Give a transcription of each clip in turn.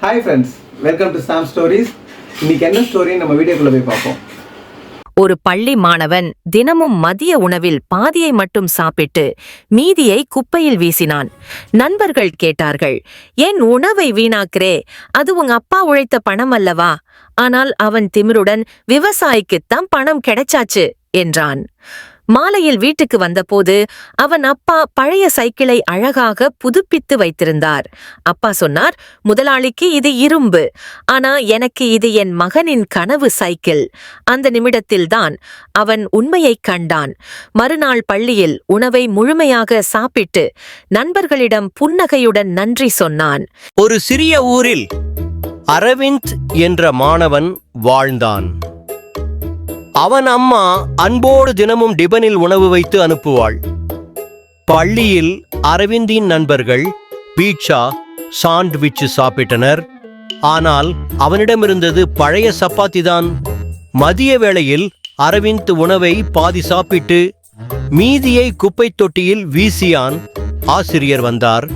Hi friends, welcome to Sam Stories. இன்னைக்கு என்ன story நம்ம வீடியோக்குள்ள போய் பார்ப்போம். ஒரு பள்ளி மாணவன் தினமும் மதிய உணவில் பாதியை மட்டும் சாப்பிட்டு மீதியை குப்பையில் வீசினான். நண்பர்கள் கேட்டார்கள், ஏன் உணவை வீணாக்கிறே? அது உங்க அப்பா உழைத்த பணம் அல்லவா? ஆனால் அவன் திமிருடன், விவசாயிக்குத்தான் பணம் கிடைச்சாச்சு என்றான். மாலையில் வீட்டுக்கு வந்தபோது அவன் அப்பா பழைய சைக்கிளை அழகாக புதுப்பித்து வைத்திருந்தார். அப்பா சொன்னார், முதலாளிக்கு இது இரும்பு, ஆனா எனக்கு இது என் மகனின் கனவு சைக்கிள். அந்த நிமிடத்தில்தான் அவன் உண்மையைக் கண்டான். மறுநாள் பள்ளியில் உணவை முழுமையாக சாப்பிட்டு நண்பர்களிடம் புன்னகையுடன் நன்றி சொன்னான். ஒரு சிறிய ஊரில் அரவிந்த் என்ற மாணவன் வாழ்ந்தான். அவன் அம்மா அன்போடு தினமும் டிபனில் உணவு வைத்து அனுப்புவாள். பள்ளியில் அரவிந்தின் நண்பர்கள் பீட்சா, சாண்ட்விச் சாப்பிட்டனர். ஆனால் அவனிடமிருந்தது பழைய சப்பாத்தி தான். மதிய வேளையில் அரவிந்த் உணவை பாதி சாப்பிட்டு மீதியை குப்பை தொட்டியில் வீசியான். ஆசிரியர் வந்தார்.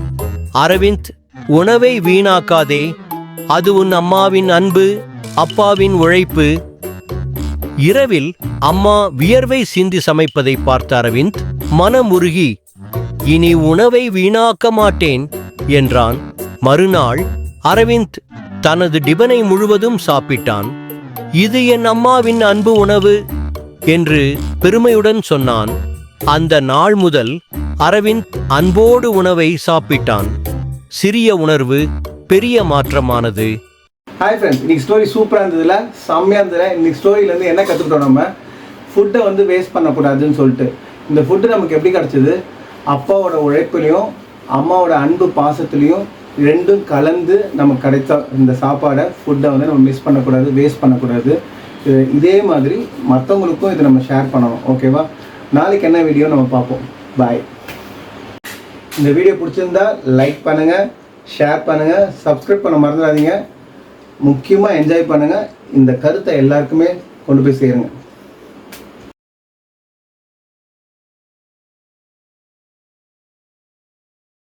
அரவிந்த், உணவை வீணாக்காதே, அது உன் அம்மாவின் அன்பு, அப்பாவின் உழைப்பு. இரவில் அம்மா வியர்வை சிந்தி சமைப்பதை பார்த்த அரவிந்த் மனமுருகி, இனி உணவை வீணாக்க மாட்டேன் என்றான். மறுநாள் அரவிந்த் தனது டிபனை முழுவதும் சாப்பிட்டான். இது என் அம்மாவின் அன்பு உணவு என்று பெருமையுடன் சொன்னான். அந்த நாள் முதல் அரவிந்த் அன்போடு உணவை சாப்பிட்டான். சிறிய உணர்வு பெரிய மாற்றமானது. ஹாய் ஃப்ரெண்ட்ஸ், இன்னைக்கு ஸ்டோரி சூப்பராக இருந்ததுல, செம்மையாக இருந்ததுல. இன்னைக்கு ஸ்டோரியிலேருந்து என்ன கற்றுக்கிட்டோம்? நம்ம ஃபுட்டை வந்து வேஸ்ட் பண்ணக்கூடாதுன்னு சொல்லிட்டு. இந்த ஃபுட்டு நமக்கு எப்படி கிடச்சிது? அப்பாவோட உழைப்புலையும் அம்மாவோட அன்பு பாசத்துலேயும் ரெண்டும் கலந்து நமக்கு கிடைத்த இந்த சாப்பாடை, ஃபுட்டை வந்து நம்ம மிஸ் பண்ணக்கூடாது, வேஸ்ட் பண்ணக்கூடாது. இதே மாதிரி மற்றவங்களுக்கும் இதை நம்ம ஷேர் பண்ணணும். ஓகேவா? நாளைக்கு என்ன வீடியோ நம்ம பார்ப்போம். பாய். இந்த வீடியோ பிடிச்சிருந்தா லைக் பண்ணுங்கள், ஷேர் பண்ணுங்கள், சப்ஸ்கிரைப் பண்ண மறந்துடாதீங்க. முக்கியமாக என்ஜாய் பண்ணுங்கள். இந்த கருத்தை எல்லாருக்குமே கொண்டு போய் சேருங்க.